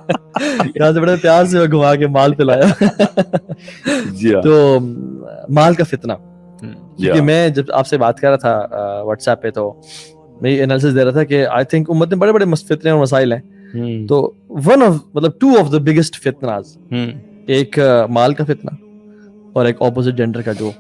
यहाँ से बड़े प्यार से घुमा के माल पे लाया. तो माल का फितना, क्योंकि मैं जब आपसे बात कर रहा था व्हाट्सएप पे, तो मैं एनालिसिस दे रहा था कि आई थिंक उम्मत में बड़े बड़े फितने और मसाइल हैं. तो टू ऑफ द बिगेस्ट फितनास, एक माल का फितना और एक ऑपोजिट जेंडर का जो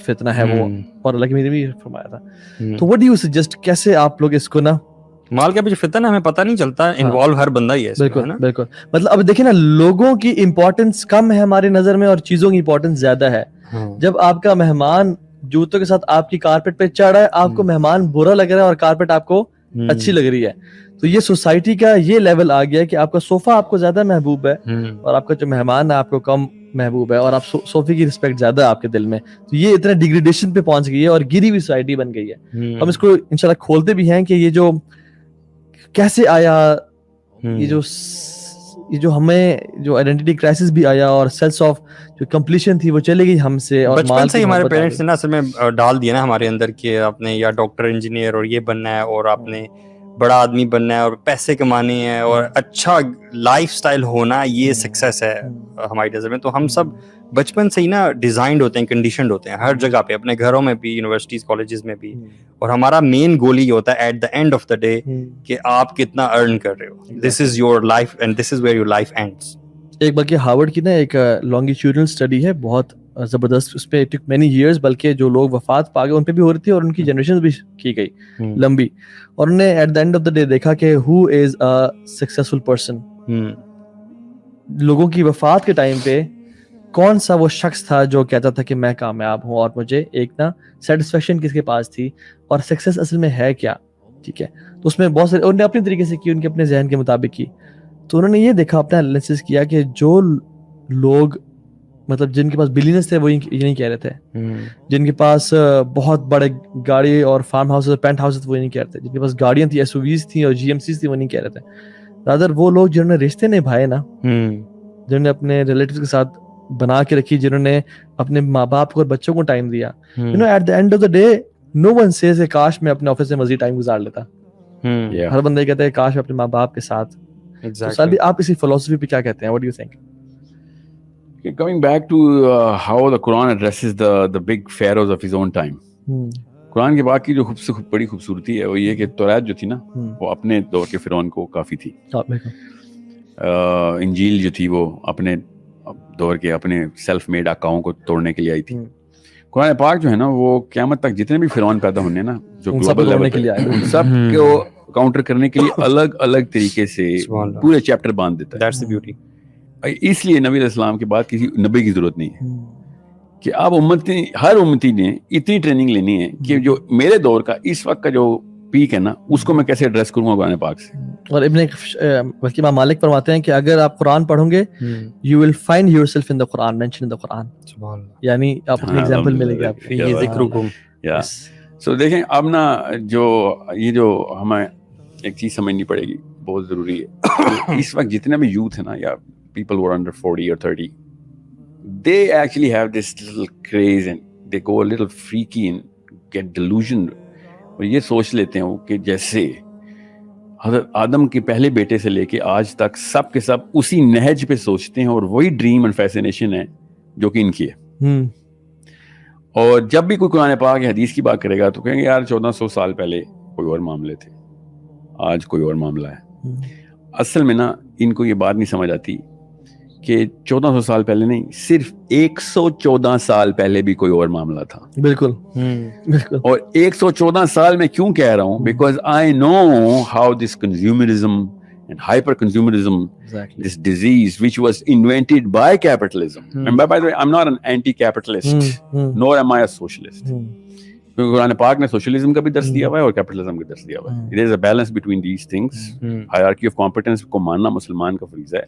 फितना है वो, और अलग मेरे भी फरमाया था. तो व्हाट डू यू सजेस्ट, कैसे आप लोग इसको ना, माल का भी जो फितना हमें पता नहीं चलता, इन्वॉल्व हर बंदा ही है इसमें. बिल्कुल बिल्कुल. मतलब अब देखिए ना, लोगों की इंपॉर्टेंस कम है हमारी नजर में और चीजों की इंपॉर्टेंस ज्यादा है. जब आपका मेहमान जूतों के साथ आपकी कारपेट पे चढ़ रहा है, आपको मेहमान बुरा लग रहा है और कारपेट आपको अच्छी लग रही है, तो ये सोसाइटी का ये लेवल आ गया है कि आपका सोफा आपको ज्यादा महबूब है और आपका जो मेहमान है आपको कम महबूब है, और आप सोफे की रिस्पेक्ट ज्यादा है आपके दिल में. तो ये इतना डिग्रेडेशन पे पहुंच गई है और गिरी हुई सोसाइटी बन गई है. हम इसको इंशाल्लाह खोलते भी हैं कि ये जो कैसे आया, ये जो हमें जो आइडेंटिटी क्राइसिस भी आया और सेंस ऑफ जो कंप्लीशन थी वो चली गई हमसे. और बचपन से ही हमारे पेरेंट्स ने ना असल में डाल दिया ना हमारे अंदर कि आपने या डॉक्टर, इंजीनियर और ये बनना है, और आपने बड़ा आदमी बनना है, और पैसे कमाने हैं, और अच्छा लाइफस्टाइल होना, ये सक्सेस है हमारी नज़र में. तो हम सब बचपन से ही ना डिजाइंड होते हैं, कंडीशनड होते हैं हर जगह पे, अपने घरों में भी, यूनिवर्सिटीज कॉलेजेस में भी. और हमारा मेन गोल ही होता है at the end of the day कि आप कितना अर्न कर रहे हो. This is your life and this is where your life ends. एक बल्कि हार्वर्ड की ना एक लॉन्गिट्यूडनल स्टडी है, बहुत जबरदस्त. उस पे टुक मेनी इयर्स, बल्कि जो लोग वफात पा गए उन पे भी हो रही थी और उनकी जनरेशन भी की गई लंबी. और उन्होंने eight the end of the day देखा कि who is a successful person. लोगों की वफात के टाइम पे कौन सा वो शख्स था जो कहता था कि मैं कामयाब हूँ और मुझे एक ना सेटिस्फेक्शन किसके पास थी, और सक्सेस असल में है क्या. ठीक है, तो उसमें बहुत सारे उन्होंने अपने तरीके से की, उनके अपने जहन के मुताबिक की. तो उन्होंने ये देखा, अपना एनालिसिस किया कि जो लोग मतलब जिनके पास बिलियनर्स थे वो ये नहीं कह रहे थे, जिनके पास बहुत बड़े गाड़ी और फार्म हाउस और पेंट हाउस वो नहीं कह रहे थे, जिनके पास गाड़ियां थी, एसयूवीज थी और जीएमसीज थी, वो नहीं कह रहे थे. रादर वो लोग जिन्होंने रिश्ते निभाए ना, जिन्होंने अपने रिलेटिव्स के साथ बना के रखी, जिन्होंने अपने माँ बाप को और बच्चों को टाइम दिया, you know at the end of the day no one says काश मैं अपने ऑफिस में मजीद टाइम गुजार लेता. हर बंदा कहता है काश अपने माँ बाप के साथ. तो साल भी आप इसी फिलॉसफी पे क्या कहते हैं? What do you think? Coming back to how the Quran addresses the big pharaohs of his own time. Quran के बाद की जो बड़ी खूबसूरती है वो ये कि तौरात जो थी ना वो अपने दौर के फिरौन को काफ़ी थी. इंजील जो थी वो अपने दौर के अपने सेल्फ मेड आकाओं को तोड़ने के लिए आई थी. कुरान पाक जो है ना वो क़यामत तक जितने भी फिरौन पैदा होने ना जो ग्लोबल लेवल के लिए आए, उन सब को काउंटर करने के लिए अलग अलग तरीके से पूरे चैप्टर बांध देता है. That's the beauty. इसलिए नबी इस्लाम के बाद किसी नबी की जरूरत नहीं है कि आप हर उम्मती ने इतनी ट्रेनिंग लेनी है कि जो मेरे दौर का इस वक्त का जो पीक है ना उसको मैं कैसे एड्रेस करूंगा कुरान पाक से. और बल्कि इमाम मालिक फरमाते हैं कि अगर आप कुरान पढ़ोगे you will find yourself in the Quran, mention in the Quran. यानी आप अपने एग्जांपल मिलेंगे आपको, ये जिक्रुकुम. सो देखें अब ना जो हमें एक चीज समझनी पड़ेगी, बहुत जरूरी है. इस वक्त जितने भी यूथ है ना या people who are under 40 or 30, they actually have this little craze and they go a little freaky and get delusioned. और ये सोच लेते हैं कि जैसे हज़रत आदम के पहले बेटे से लेके आज तक सब के सब उसी नहज पे सोचते हैं और वही ड्रीम एंड फैसिनेशन है जो कि इनकी है. और जब भी कोई कुरान पाक या हदीस की बात करेगा तो कहेंगे यार 1400 साल पहले कोई और मामले थे, आज कोई और मामला है. असल में ना इनको ये बात नहीं समझ आती कि 1400 साल पहले नहीं, सिर्फ 114 साल पहले भी कोई और मामला था. बिल्कुल. और 114 साल में क्यों कह रहा हूं? Because I know how this consumerism and hyper-consumerism, this disease which was invented by capitalism. And by the way, I'm not an anti-capitalist, nor am I a socialist. क्योंकि कुरान पाक ने सोशलिज्म का भी दर्स दिया हुआ है और कैपिटलिज्म का दर्स दिया हुआ है. There is a balance between these things. Hierarchy of competence को मानना मुसलमान का फरीज़ा है.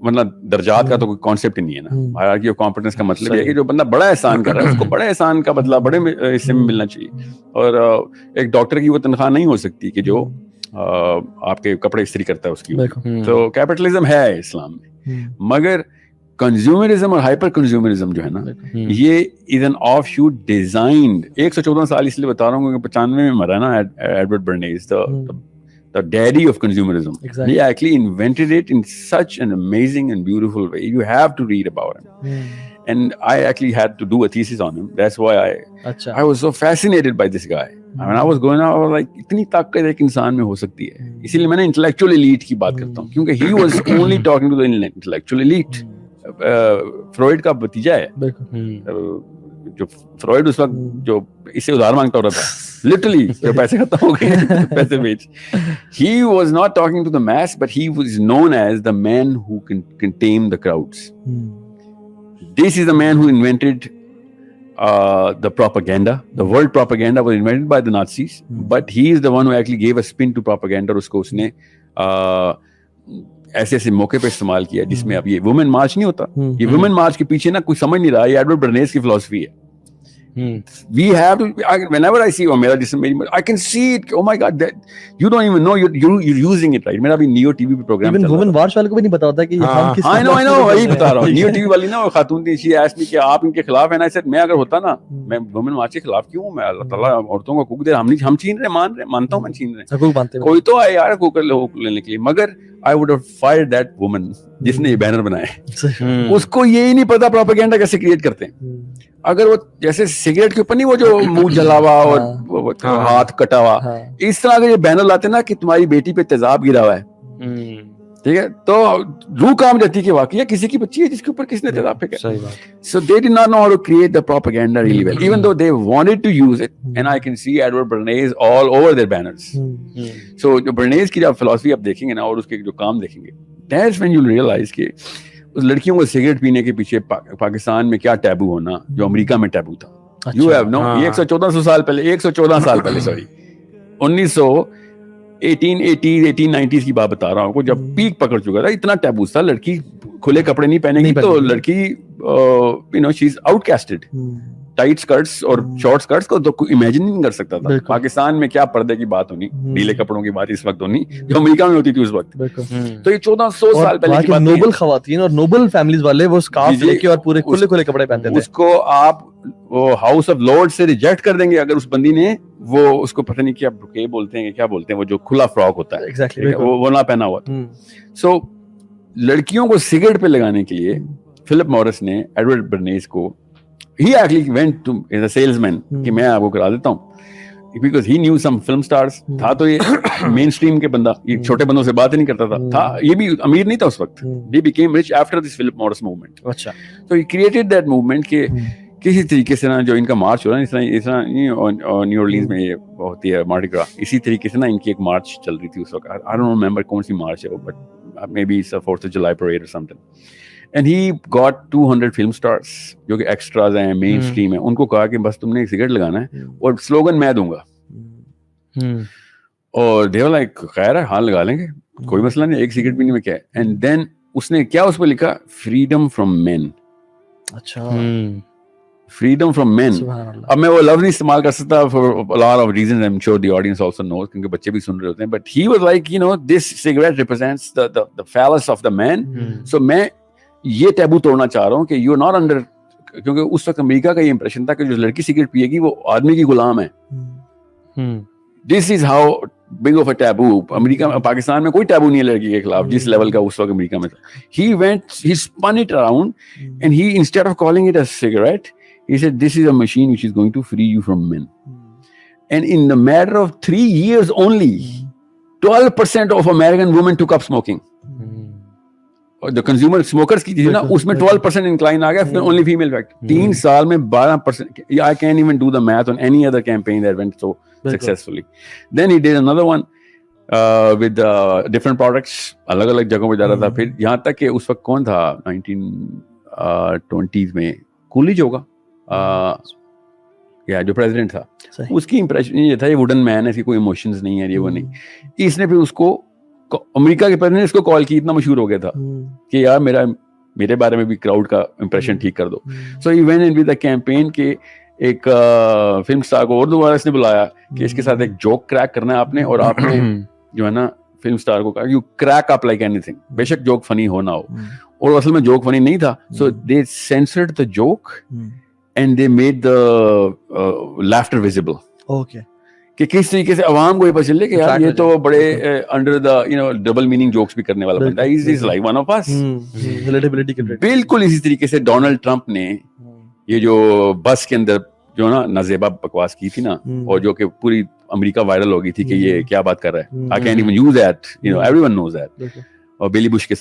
वरना दर्जात का तो कोई कॉन्सेप्ट ही नहीं है ना. हायरार्की ऑफ कॉम्पिटेंस का मतलब है कि जो बंदा बड़ा एहसान कर रहा है उसको बड़ा एहसान का बदला बड़े हिस्से में मिलना चाहिए. और एक डॉक्टर की वो तनख्वाह नहीं हो सकती कि जो आपके कपड़े इस्त्री करता है उसकी. तो कैपिटलिज्म है इस्लाम में, मगर कंज्यूमरिज्म और हाइपर कंज्यूमरिज्म जो है ना ये इज एन ऑफशूट डिजाइंड. 114 साल इसलिए बता रहा हूँ क्योंकि 95 में मरा ना Edward Bernays, the daddy of consumerism. Exactly. He actually invented it in such an amazing and beautiful way. You have to read about him. And I actually had to do a thesis on him. That's why I was so fascinated by this guy. When I was going out, I was like, इतनी ताकत एक इंसान में हो सकती है. इसीलिए मैंने intellectual elite की बात करता हूँ, क्योंकि he was only talking to the intellectual elite. Freud का भतीजा है, जो फ्रॉइड उस वक्त जो इससे उधार मांगता होता था, लिटरली पैसे खत्म हो गए पैसे बेच. He was not talking to the mass, but he was known as the man who can tame the crowds. This is the man who invented the propaganda. The word propaganda was invented by the Nazis, but he is the one who actually gave a spin to propaganda. उसको उसने ऐसे ऐसे मौके पे इस्तेमाल किया जिसमें अब ये वुमेन मार्च नहीं होता. ये वुमेन मार्च के पीछे ना कोई समझ नहीं रहा, ये एडवर्ड बर्नेस की फिलॉसफी है. We have to. Whenever I see मेरा जिसमें I can see it. Oh my God, that you don't even know you're using it, right? मेरा भी नियो टीवी पे प्रोग्राम चल रहा है. वुमेन मार्च वाले को भी नहीं पता होता कि हम किस. I know वही बता रहा हूँ. नियो टीवी वाली ना वो खातून थी, she asked me कि आप इनके खिलाफ है ना. I said मैं अगर होता ना, मैं वुमेन मार्च के खिलाफ क्यों? मैं अल्लाह ताला औरतों को हकूक दे रहा. हम छीन रहे, मानता हूँ मैं छीन रहे. हकूक मानते हैं. कोई तो आए यार हकूक लेने के लिए, मगर I would have fired that woman जिसने ये बैनर बनाए. उसको यही नहीं पता प्रोपेगेंडा कैसे क्रिएट करते हैं. अगर वो जैसे सिगरेट के ऊपर नहीं वो जो मुंह जलावा और हाथ कटा हुआ, इस तरह अगर ये बैनर लाते ना कि तुम्हारी बेटी पे तेजाब गिरा हुआ है, ठीक है, तो रूह काम जाती कि वाकई किसी की बच्ची है जिसके ऊपर किसने तेजाब फेंका. So they did not know how to create the propaganda really well, even though they wanted to use it. And I can see Edward Bernays all over their banners. So जो Bernays की जब philosophy आप देखेंगे ना और उसके जो काम देखेंगे, that's when you'll realize कि उस लड़कियों को सिगरेट पीने के पीछे पाकिस्तान में क्या टैबू होना जो अमेरिका में टैबू था. You have no 114 साल पहले सॉरी 1890s की बात बता रहा हूँ, जब पीक पकड़ चुका था, इतना टैबू था. लड़की खुले कपड़े नहीं पहनेगी तो लड़की you know she is outcasted. Tight skirts और शॉर्ट स्कर्ट्स को तो कोई इमेजिन नहीं कर सकता था. पाकिस्तान में क्या पर्दे की बात होनी, ढीले कपड़ों की बात इस वक्त होनी जो अमेरिका में होती थी उस वक्त. तो ये 1400 साल पहले की बात. नोबल खवातीन और नोबल फैमिलीज वाले वो स्कार्फ लेके और पूरे खुले कपड़े पहनते थे. उसको आप वो हाउस ऑफ लॉर्ड से रिजेक्ट कर देंगे अगर उस बंदी ने वो उसको पता नहीं क्या बुके बोलते हैं, क्या बोलते हैं, वो जो खुला फ्रॉक होता है. Exactly. वो ना पहना हुआ. सो लड़कियों को सिगरेट पे लगाने के लिए फिलिप मॉरिस ने एडवर्ड बर्नेस को he actually went to as a salesman कि मैं आपको करा देता हूँ, because he knew some film stars. था तो ये मेन स्ट्रीम के बंदा, ये छोटे बंदों से बात ही नहीं करता था. ये भी अमीर नहीं था उस वक्त. He became rich after this Philip Morris movement. अच्छा. So he created that movement कि किसी तरीके से ना जो इनका मार्च हो रहा है इस तरह न्यू ऑरलीन्स में ये होती है मार्डी ग्रा, इसी तरीके से ना इनकी एक मार्च चल रही थी उस वक्त. I don't remember कौन सी मार्च है वो, but maybe it's a 4th of July parade or something. And he got 200 film stars जो कि एक्स्ट्राज हैं, मेन स्ट्रीम है, उनको कहा कि बस तुमने एक सिगरेट लगाना है और स्लोगन मैं दूंगा. और they were like खैर है, हाँ लगा लेंगे, कोई मसला नहीं, एक सिगरेट पीने में क्या है. एंड देन उसने क्या उस पर लिखा, फ्रीडम फ्रॉम मेन. अच्छा, फ्रीडम फ्रॉम मेन. अब मैं वो लफ्ज नहीं इस्तेमाल कर सकता for a lot of reasons, I'm sure the audience also knows, क्योंकि बच्चे भी सुन रहे होते हैं. But he was like, you know, this cigarette represents the phallus of the man. So मैं ये टैबू तोड़ना चाह रहा हूँ कि यू आर नॉट अंडर, क्योंकि उस वक्त अमेरिका का ये इंप्रेशन था कि जो लड़की सिगरेट पिएगी वो आदमी की गुलाम है. This is how big of a taboo. America Pakistan में कोई टैबू नहीं है लड़की के खिलाफ जिस लेवल का उस वक्त अमेरिका में था. He spun it around and he instead of calling it a cigarette, he said this is a machine which is going to free you from men. And in the matter of 3 years only 12% of American women took up smoking. और जो consumer smokers की थी ना उसमें 12% incline आ गया. फिर only female fact 3 साल में 12%. I can even do the math on any other campaign that went so successfully. Then he did another one with different products, अलग अलग जगहों पे जा रहा था. फिर यहाँ तक कि उस वक्त कौन था 1920s में कूलीज होगा या जो प्रेसिडेंट था, उसकी इंप्रेशन ये था ये वुडन मैन है, इसकी कोई इमोशंस नहीं है, ये वो नहीं. इसने फिर उसको अमेरिका के प्रेसिडेंट इसको कॉल की, इतना मशहूर हो गया था कि यार मेरे बारे में भी क्राउड का इंप्रेशन ठीक कर दो. So he went in with the campaign के एक फिल्म स्टार को और दोबारा इसने बुलाया कि इसके साथ एक जोक क्रैक करना है आपने, और आपने जो है ना फिल्म स्टार को कहा you crack up like anything, बेशक जोक फनी हो ना हो. और असल में जोक फनी नहीं था. So they censored the joke and they made the laughter visible. Okay. کہ کس طریقے سے عوام کو یہ پتہ چلے کہ یار یہ تو بڑے under the double meaning jokes بھی کرنے والا بندہ ہے, is like one of us. Relatability کے بالکل اسی طریقے سے ڈونلڈ ٹرمپ نے یہ جو بس کے اندر جو نا نازیبا بکواس کی تھی نا, اور جو کہ پوری امریکہ وائرل ہو گئی تھی کہ یہ کیا بات کر رہا ہے, I can't even use that, every one knows that. اور بلی بش کے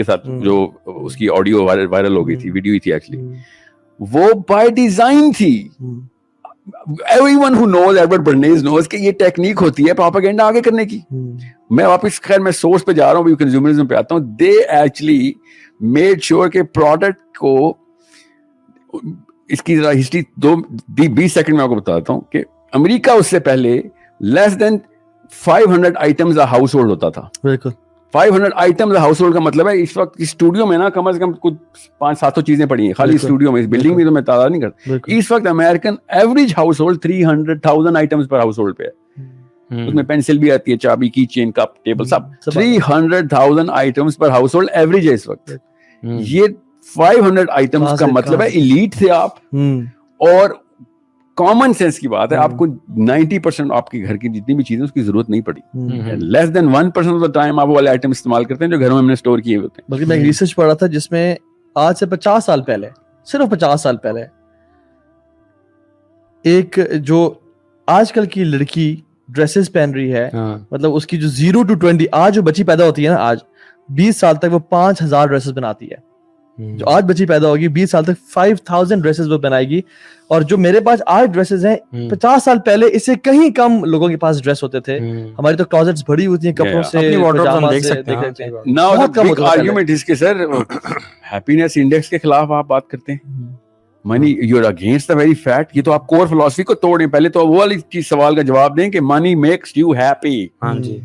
ساتھ جو اس کی آڈیو وائرل ہو گئی تھی, ویڈیو ہی تھی ایکچولی, وہ بائی ڈیزائن تھی. Everyone who knows Edward Bernays knows کہ یہ ٹیکنیک ہوتی ہے پروپیگنڈا آگے کرنے کی. میں واپس خیر میں سورس پہ جا رہا ہوں, کنزیومرزم پہ آتا ہوں. دے ایکچولی میڈ شیور کہ پروڈکٹ کو, اس کی ذرا ہسٹری 20 سیکنڈ میں آپ کو بتاتا ہوں کہ امریکہ اس سے پہلے لیس دین 500 آئٹمز ہاؤس ہولڈ ہوتا تھا. بالکل 500 آئٹمز ہاؤس ہولڈ کا مطلب ہے اس وقت اسٹوڈیو میں نا کم از کم کچھ 500-700 چیزیں پڑی ہیں خالی اسٹوڈیو میں. اس بلڈنگ میں تو میں تعداد نہیں کرتا. اس وقت American average household 300,000 items پر ہاؤس ہولڈ پہ ہے. اس میں پینسل بھی آتی ہے, چابی, کی چین, کپ, ٹیبل, سب 300,000 آئٹمز پر ہاؤس ہولڈ ایوریج ہے اس وقت. یہ 500 آئٹمز کا مطلب ہے ایلیٹ تھے آپ. اور کامن سینس کی بات ہے, آپ کو 90% آپ کے گھر کی جتنی بھی چیزیں اس کی ضرورت نہیں پڑی. لیس دین 1% آف دا ٹائم آپ وہ والے آئٹم استعمال کرتے ہیں جو گھروں میں ہم نے اسٹور کیے ہوتے ہیں. بلکہ میں ایک ریسرچ پڑھا تھا جس میں آج سے 50 سال پہلے, صرف 50 سال پہلے, ایک جو آج کل کی لڑکی ڈریسز پہن رہی ہے, مطلب اس کی جو 0 to 20 آج جو بچی پیدا ہوتی ہے نا, آج 20 سال تک وہ 5,000 ڈریسز بناتی ہے. جو آج بچی پیدا ہوگی 20 سال تک 5,000 ڈریسز وہ بنائے گی. اور جو میرے پاس آج ڈریسز ہیں 50 سال پہلے اس سے کہیں کم لوگوں کے پاس ڈریس ہوتے تھے. ہماری تو کلوزٹس بھری ہوتی ہیں کپڑوں سے, اپنی وارڈروب ہم دیکھ سکتے ہیں. ناؤ دی بگ آرگیومنٹ اس کے سر ہیپینس انڈیکس کے خلاف آپ بات کرتے ہیں. Money you are against the very fact. یہ تو آپ کور فلسفی کو توڑیں. پہلے تو وہ والی سوال کا جواب دیں کہ منی میکس یو ہیپی. ہاں جی,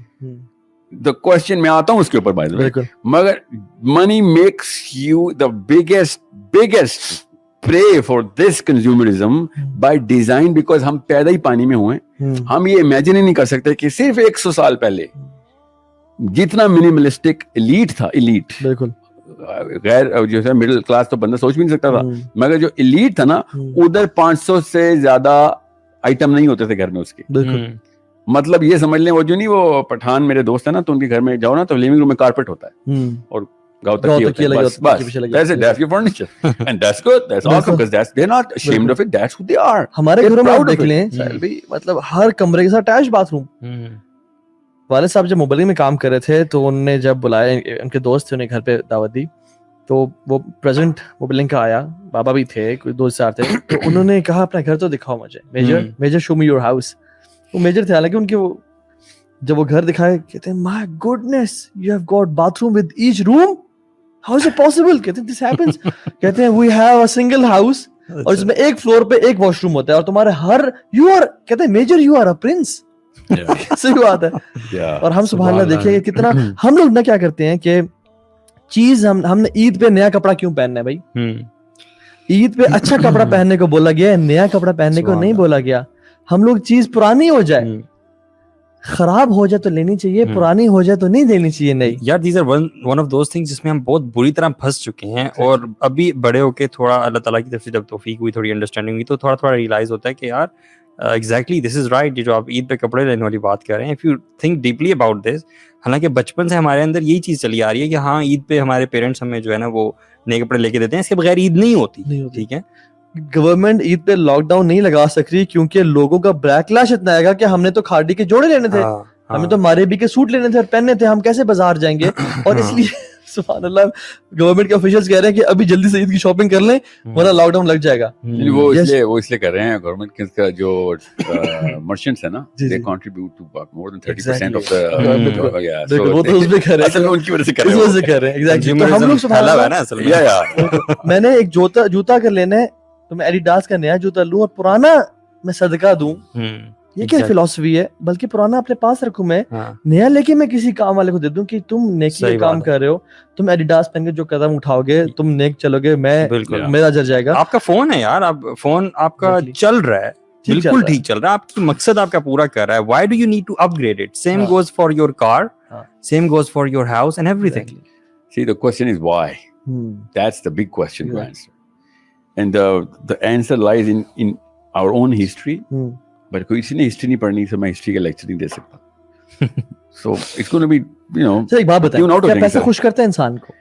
the question میں آتا ہوں اس کے اوپر by the way, مگر money makes you the biggest prey for this consumerism by design, because ہم پیدا ہی پانی میں ہوئے. ہم یہ امیجن ہی نہیں کر سکتے کہ صرف 100 سال پہلے جتنا منیملسٹک ایلیٹ تھا, ایلیٹ بالکل غیر جو ہے مڈل کلاس تو بندہ سوچ بھی نہیں سکتا تھا, مگر جو ایلیٹ تھا نا ادھر 500 سے زیادہ آئٹم نہیں ہوتے تھے گھر میں اس کے. بالکل مطلب یہ سمجھ لیں, وہ جو نہیں وہ پٹھان میرے دوست ہے نا, تو ان کے گھر میں جاؤ نا تو لیونگ روم میں کارپیٹ ہوتا ہے اور گاؤں تکیے ہوتے ہیں, بس that's it, that's your furniture and that's good, that's awesome because they're not ashamed of it, that's who they are. ہمارے گھروں میں دیکھ لیں مطلب ہر کمرے کے ساتھ اٹیچ باتھ روم. والد صاحب جب موبائل میں کام کر رہے تھے تو انہوں نے جب بلایا, ان کے دوست تھے, انہیں گھر پہ دعوت دی, تو وہ پریزیڈنٹ موبائل کا آیا, بابا بھی تھے, کوئی دوست تھے, تو انہوں نے کہا اپنا گھر تو دکھاؤ مجھے, major show me your house. وہ میجر تھے حالانکہ ان کے, وہ جب وہ گھر دکھائے کہتے ہیں my goodness you have got bathroom with each room, how is it possible. کہتے ہیں دس ہیپنس. کہتے ہیں we have a single house اور اس میں ایک فلور پہ ایک واش روم ہوتا ہے, اور تمہارے ہر یو آر, کہتے ہیں major you are a prince. صحیح بات ہے. اور ہم سبحان اللہ دیکھیں کہ کتنا ہم لوگ نہ کیا کرتے ہیں کہ چیز ہم نے عید پہ نیا کپڑا کیوں پہننا ہے بھائی. عید پہ اچھا کپڑا پہننے کو بولا گیا ہے, نیا کپڑا پہننے کو نہیں بولا گیا. ہم لوگ چیز پرانی ہو جائے, خراب ہو جائے تو لینی چاہیے, پرانی ہو جائے تو نہیں لینی چاہیے. نہیں یار, these are one of those things جس میں ہم بہت بری طرح پھنس چکے ہیں. اور ابھی بڑے ہو کے تھوڑا اللہ تعالیٰ کی طرف سے جب توفیق ہوئی, تھوڑی انڈرسٹینڈنگ ہوئی, تو تھوڑا ریئلائز ہوتا ہے کہ یار ایگزیکٹلی دس از رائٹ. یہ جو آپ عید پہ کپڑے لینے والی بات کر رہے ہیں, if you think deeply about this, حالانکہ بچپن سے ہمارے اندر یہی چیز چلی آ رہی ہے کہ ہاں عید پہ ہمارے پیرنٹس ہمیں جو ہے نا وہ نئے کپڑے لے کے دیتے ہیں, اس کے بغیر عید نہیں ہوتی. ٹھیک ہے, گورنمنٹ عید پہ لاک ڈاؤن نہیں لگا سک رہی کیونکہ لوگوں کا بیک لیش اتنا آئے گا کہ ہم نے تو کھاڑی کے جوڑے لینے تھے, ہمیں تو مارے بھی کے سوٹ لینے تھے اور پہننے تھے, ہم کیسے بازار جائیں گے. اور اس لیے سبحان اللہ گورنمنٹ کے آفیشلز کہہ رہے ہیں کہ ابھی جلدی سے عید کی شاپنگ کر لیں ورنہ لاک ڈاؤن لگ جائے گا. وہ اس لیے کر رہے ہیں گورنمنٹ کے جو مرچنٹس ہیں نا, they contribute to more than 30% of the وہ تو اس پہ کہہ رہے ہیں, اصل میں ان کی وجہ سے کہہ رہے ہیں ایگزیکٹلی. تو ہم لوگ سبحان اللہ, میں نے ایک جوتا کر لینا ہے تو میں ایڈیڈاس کا نیا جوتا لوں اور پرانا میں صدقہ دوں. یہ کیا فلسفی ہے, بلکہ پرانا اپنے پاس رکھوں, میں نیا لے کے میں کسی کام والے کو دے دوں کہ تم نیکی کا کام کر رہے ہو, تم ایڈیڈاس پہن کے جو قدم اٹھاؤ گے تم نیک چلو گے, میں میرا اجر جائے گا. آپ کا فون ہے یار, فون آپ کا چل رہا ہے, بالکل ٹھیک چل رہا ہے, آپ کی مقصد آپ کا پورا کر رہا ہے. Why do you need to upgrade it? Same goes for your car, same goes for your house and ایوری تھنگ. See, the question is why. That's the big question to answer. And the answer lies in our own history. But कोई किसी ने history नहीं पढ़नी, so मैं history का lecture नहीं दे सकता. So it's going to be, you know, sir एक बात बताएं, tune out of क्या things, पैसा sir. खुश करता है इंसान को?